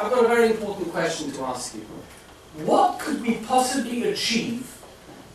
I've got a very important question to ask you. What could we possibly achieve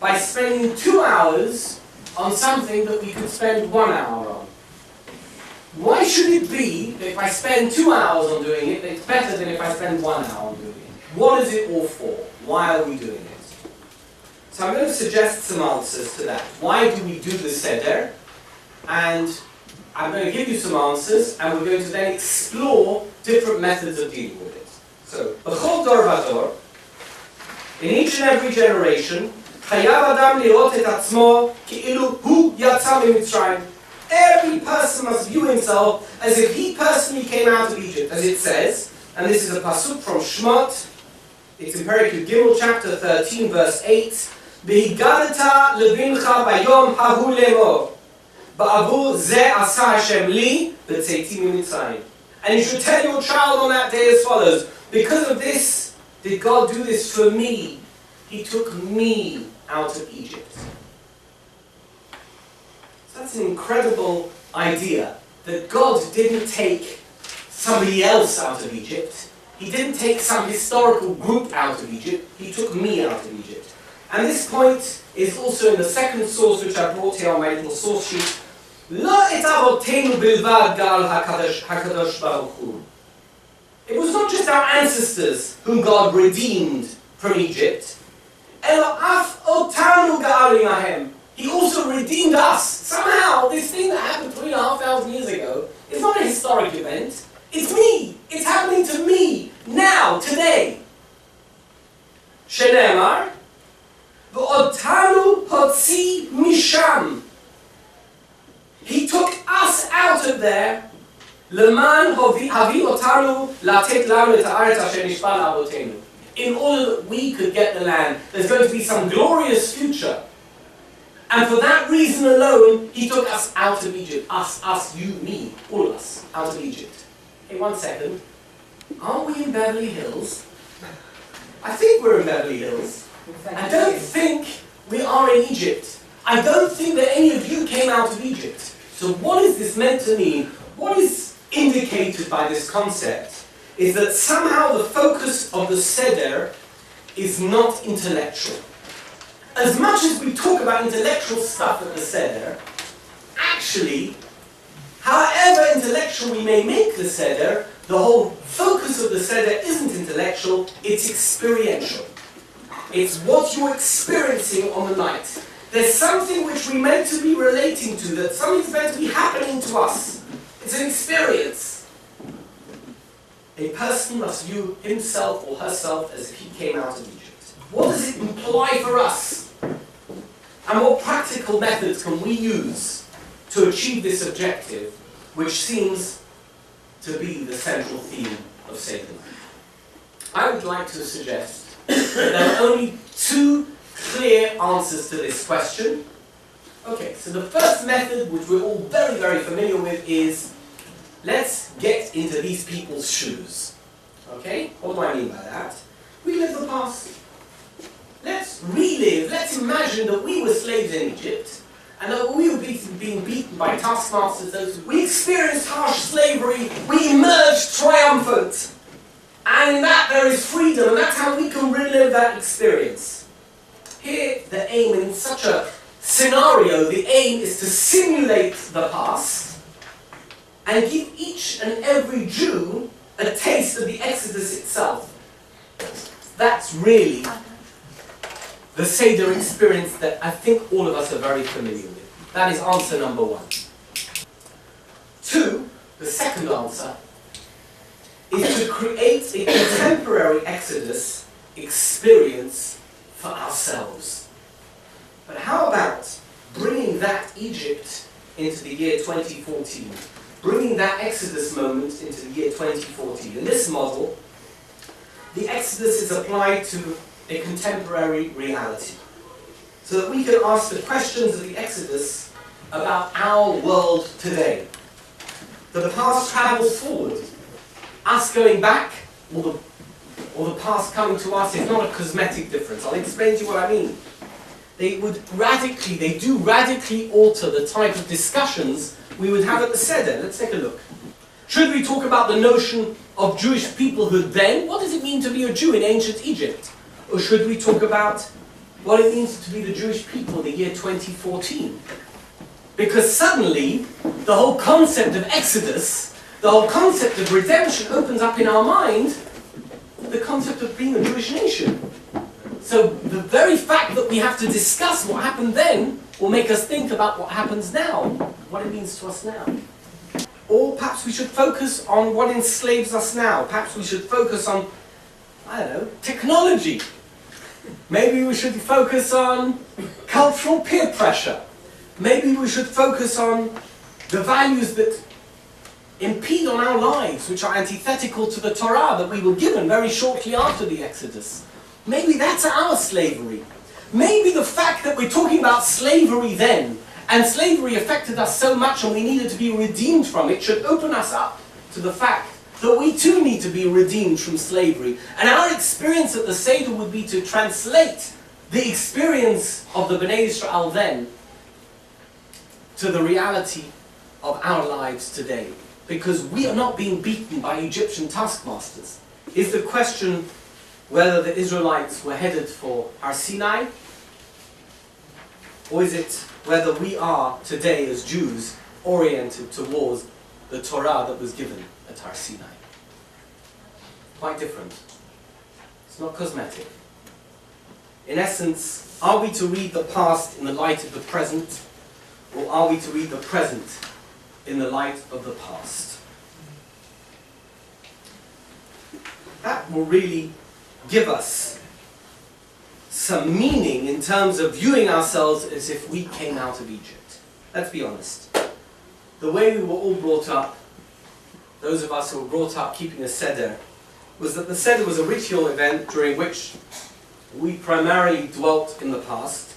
by spending 2 hours on something that we could spend 1 hour on? Why should it be that if I spend 2 hours on doing it, it's better than if I spend 1 hour on doing it? What is it all for? Why are we doing it? So I'm going to suggest some answers to that. Why do we do the Seder? And I'm going to give you some answers, and we're going to then explore different methods of dealing with it. So, B'chol dor v'dor, in each and every generation, chayav adam lirot et atzmo ki'ilu hu yatsa miMitzrayim. Every person must view himself as if he personally came out of Egypt, as it says, and this is a pasuk from Shmot. It's in Perikut Gimel, chapter 13, verse 8. V'higadata levincha bayom hahu lemor. Ba'avur ze asa Hashem li v'tzeiti miMitzrayim. And you should tell your child on that day as follows: because of this, did God do this for me? He took me out of Egypt. So that's an incredible idea, that God didn't take somebody else out of Egypt. He didn't take some historical group out of Egypt. He took me out of Egypt. And this point is also in the second source which I brought here on my little source sheet. לא את אבותינו בלבד גאל הקדוש ברוך הוא. It was not just our ancestors whom God redeemed from Egypt. אלא אף אותנו גאל עמהם. He also redeemed us. Somehow, this thing that happened 3,500 years ago is not a historic event. It's me. It's happening to me now, today. שנאמר, ואותנו הוציא משם. He took us out of there, למען הביא אותנו לתת לנו את הארץ אשר נשבע לאבותינו. In order that we could get the land, there's going to be some glorious future. And for that reason alone, he took us out of Egypt. Us, you, me, all of us, out of Egypt. Hey, 1 second. Aren't we in Beverly Hills? I think we're in Beverly Hills. I don't think we are in Egypt. I don't think that any of you came out of Egypt. So what is this meant to mean? What is indicated by this concept is that somehow the focus of the Seder is not intellectual. As much as we talk about intellectual stuff at the Seder, actually, however intellectual we may make the Seder, the whole focus of the Seder isn't intellectual, it's experiential. It's what you're experiencing on the night. There's something which we're meant to be relating to, that something's meant to be happening to us. It's an experience. A person must view himself or herself as if he came out of Egypt. What does it imply for us? And what practical methods can we use to achieve this objective, which seems to be the central theme of Satan? I would like to suggest that there are only 2 clear answers to this question. Okay, so the first method, which we're all very, very familiar with, is let's get into these people's shoes. Okay? What do I mean by that? Relive the past. Let's relive, let's imagine that we were slaves in Egypt, and that we were being beaten by taskmasters. We experienced harsh slavery, we emerged triumphant. And in that there is freedom, and that's how we can relive that experience. Here, the aim in such a scenario, the aim is to simulate the past and give each and every Jew a taste of the Exodus itself. That's really the Seder experience that I think all of us are very familiar with. That is answer number 1. 2, the second answer, is to create a contemporary Exodus experience for ourselves. But how about bringing that Egypt into the year 2014? Bringing that Exodus moment into the year 2014. In this model, the Exodus is applied to a contemporary reality, so that we can ask the questions of the Exodus about our world today. That the past travels forward. Us going back, or the past coming to us, is not a cosmetic difference. I'll explain to you what I mean. They do radically alter the type of discussions we would have at the Seder. Let's take a look. Should we talk about the notion of Jewish peoplehood then? What does it mean to be a Jew in ancient Egypt? Or should we talk about what it means to be the Jewish people in the year 2014? Because suddenly, the whole concept of Exodus, the whole concept of redemption opens up in our mind the concept of being a Jewish nation. So the very fact that we have to discuss what happened then will make us think about what happens now, what it means to us now. Or perhaps we should focus on what enslaves us now. Perhaps we should focus on, I don't know, technology. Maybe we should focus on cultural peer pressure. Maybe we should focus on the values that impede on our lives, which are antithetical to the Torah that we were given very shortly after the Exodus. Maybe that's our slavery. Maybe the fact that we're talking about slavery then, and slavery affected us so much and we needed to be redeemed from it, should open us up to the fact that we too need to be redeemed from slavery. And our experience at the Seder would be to translate the experience of the Bnei Israel then to the reality of our lives today. Because we are not being beaten by Egyptian taskmasters. Is the question whether the Israelites were headed for Har Sinai? Or is it whether we are today as Jews oriented towards the Torah that was given at Har Sinai? Quite different. It's not cosmetic. In essence, are we to read the past in the light of the present, or are we to read the present in the light of the past? That will really give us some meaning in terms of viewing ourselves as if we came out of Egypt. Let's be honest. The way we were all brought up, those of us who were brought up keeping a Seder, was that the Seder was a ritual event during which we primarily dwelt in the past.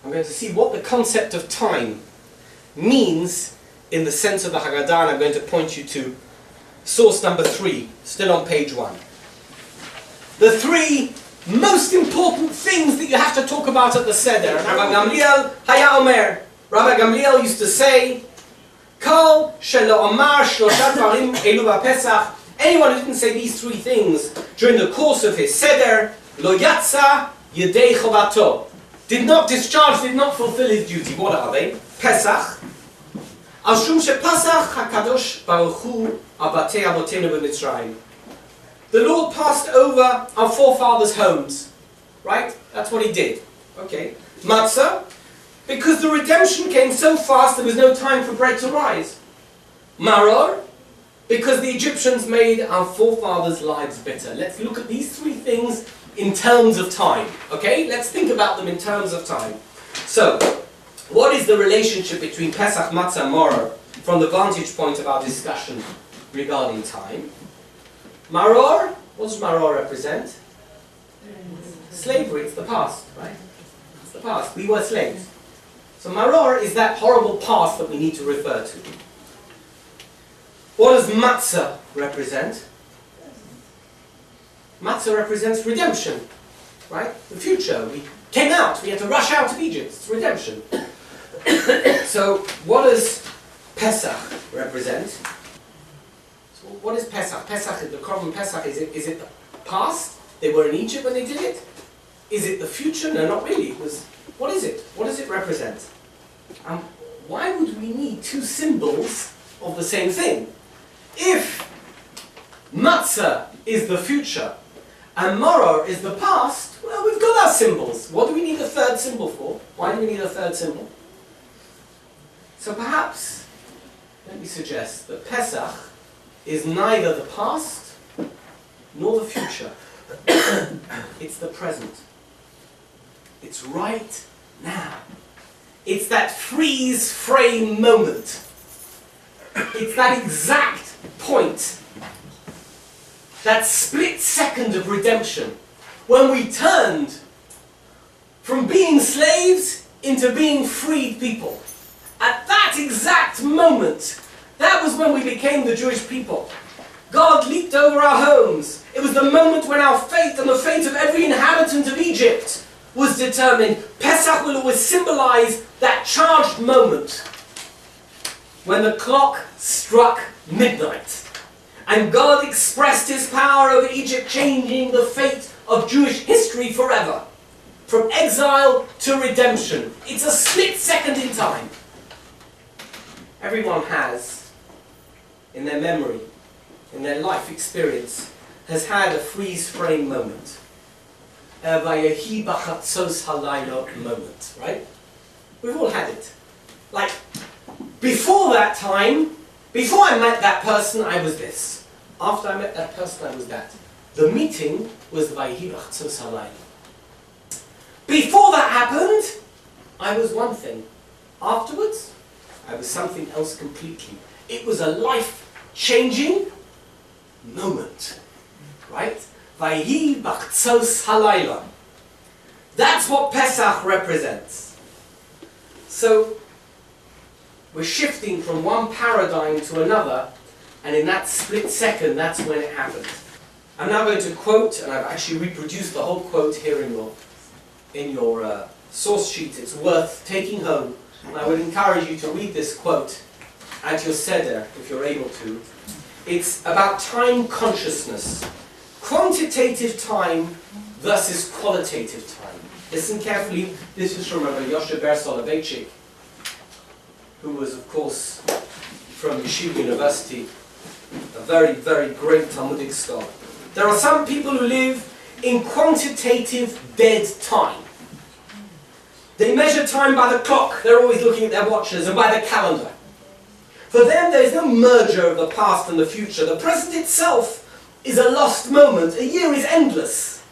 I'm going to see what the concept of time means in the sense of the Haggadah, and I'm going to point you to source number 3, still on page 1. The 3 most important things that you have to talk about at the Seder. Rabbi Gamliel Haya Omer. Rabbi Gamliel used to say, Kol shelo omar shlosha dvarim elu b'Pesach. Anyone who didn't say these 3 things during the course of his Seder, lo yatsa yedei chovato, did not discharge, did not fulfill his duty. What are they? Pesach. Al shum shepasach hakadosh baruch hu abatei avotenu b'Mitzrayim. The Lord passed over our forefathers' homes. Right? That's what he did. Okay. Matzah, because the redemption came so fast there was no time for bread to rise. Maror, because the Egyptians made our forefathers' lives bitter. Let's look at these 3 things in terms of time. Okay? Let's think about them in terms of time. So, what is the relationship between Pesach, Matzah, and Maror from the vantage point of our discussion regarding time? Maror, what does Maror represent? Slavery, it's the past, right? It's the past. We were slaves. So Maror is that horrible past that we need to refer to. What does Matzah represent? Matzah represents redemption, right? The future. We came out, we had to rush out of Egypt. It's redemption. So what does Pesach represent? What is Pesach? Pesach, the common Pesach, is it the past? They were in Egypt when they did it? Is it the future? No, not really. What is it? What does it represent? Why would we need 2 symbols of the same thing? If Matzah is the future and Maror is the past, well, we've got our symbols. What do we need a 3rd symbol for? Why do we need a 3rd symbol? So perhaps, let me suggest that Pesach is neither the past nor the future. It's the present. It's right now. It's that freeze frame moment. It's that exact point, that split second of redemption, when we turned from being slaves into being freed people. At that exact moment, that was when we became the Jewish people. God leaped over our homes. It was the moment when our fate and the fate of every inhabitant of Egypt was determined. Pesach will always symbolize that charged moment when the clock struck midnight And God expressed his power over Egypt, changing the fate of Jewish history forever. From exile to redemption. It's a split second in time. Everyone has, in their memory, in their life experience, has had a freeze frame moment. A vayehi b'chatzos halayla moment, right? We've all had it. Like, before that time, before I met that person, I was this. After I met that person, I was that. The meeting was the vayehi b'chatzos halayla. Before that happened, I was one thing. Afterwards, I was something else completely. It was a life-changing moment. Right? Vayehi b'chatzos halayla. That's what Pesach represents. So, we're shifting from one paradigm to another, and in that split second, that's when it happened. I'm now going to quote, and I've actually reproduced the whole quote here in your source sheet. It's worth taking home, and I would encourage you to read this quote at your seder, if you're able to. It's about time consciousness. Quantitative time versus qualitative time. Listen carefully. This is from Rabbi Yoshe Ber Soloveitchik, who was, of course, from Yeshiva University, a very, very great Talmudic scholar. There are some people who live in quantitative dead time. They measure time by the clock. They're always looking at their watches and by the calendar. For them, there is no merger of the past and the future. The present itself is a lost moment. A year is endless.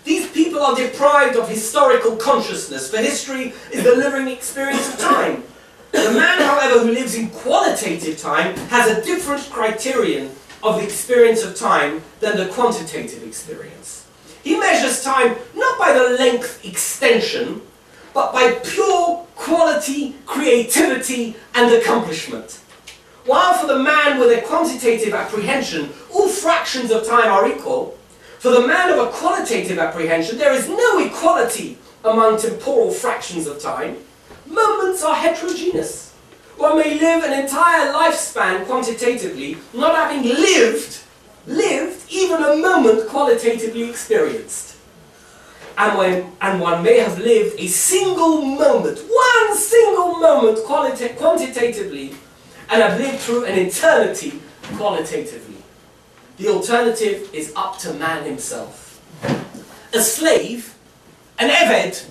These people are deprived of historical consciousness, for history is the living experience of time. The man, however, who lives in qualitative time has a different criterion of the experience of time than the quantitative experience. He measures time not by the length extension, but by pure quality, creativity, and accomplishment. While for the man with a quantitative apprehension, all fractions of time are equal, for the man of a qualitative apprehension, there is no equality among temporal fractions of time. Moments are heterogeneous. One may live an entire lifespan quantitatively, not having lived even a moment qualitatively experienced. And one may have lived a single moment, one single moment quantitatively, and have lived through an eternity qualitatively. The alternative is up to man himself. A slave, an eved,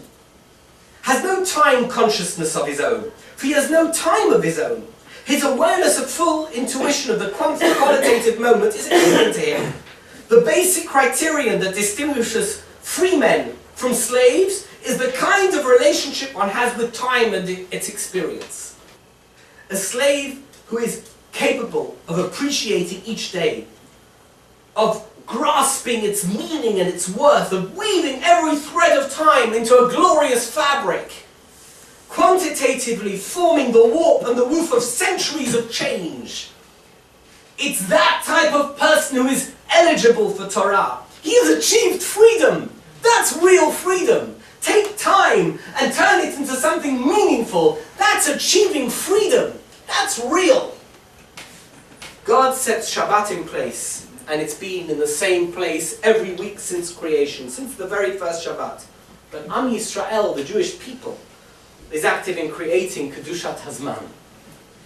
has no time consciousness of his own, for he has no time of his own. His awareness of full intuition of the qualitative moment is alien to him. The basic criterion that distinguishes free men from slaves is the kind of relationship one has with time and its experience. A slave who is capable of appreciating each day, of grasping its meaning and its worth, of weaving every thread of time into a glorious fabric, quantitatively forming the warp and the woof of centuries of change. It's that type of person who is eligible for Torah. He has achieved freedom. That's real freedom. Take time and turn it into something meaningful. That's achieving freedom. That's real. God sets Shabbat in place, and it's been in the same place every week since creation, since the very first Shabbat. But Am Yisrael, the Jewish people, is active in creating Kedushat Hazman,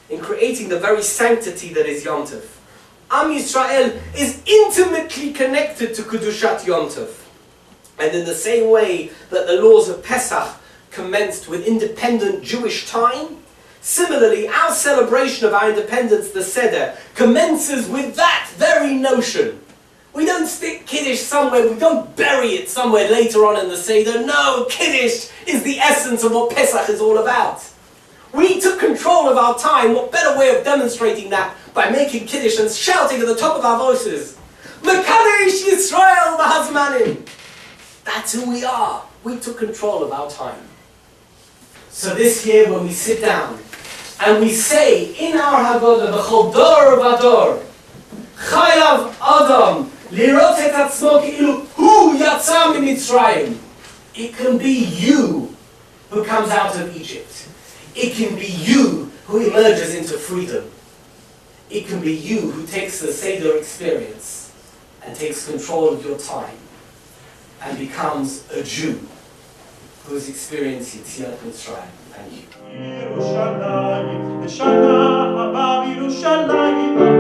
in creating the very sanctity that is Yom Tov. Am Yisrael is intimately connected to Kedushat Yom Tov. And in the same way that the laws of Pesach commenced with independent Jewish time, similarly our celebration of our independence, the Seder, commences with that very notion. We don't stick Kiddush somewhere, we don't bury it somewhere later on in the Seder. No, Kiddush is the essence of what Pesach is all about. We took control of our time. What better way of demonstrating that by making Kiddush and shouting at the top of our voices, Mekadesh Yisrael B'Hazmanim. That's who we are. We took control of our time. So this year when we sit down and we say in our Haggadah, B'chol dor v'dor, Chayav Adam lirot et atzmo ki'ilu hu yatsa miMitzrayim. It can be you who comes out of Egypt. It can be you who emerges into freedom. it can be you who takes the Seder experience and takes control of your time and becomes a Jew who's experienced Yetziat Mitzrayim. Thank you.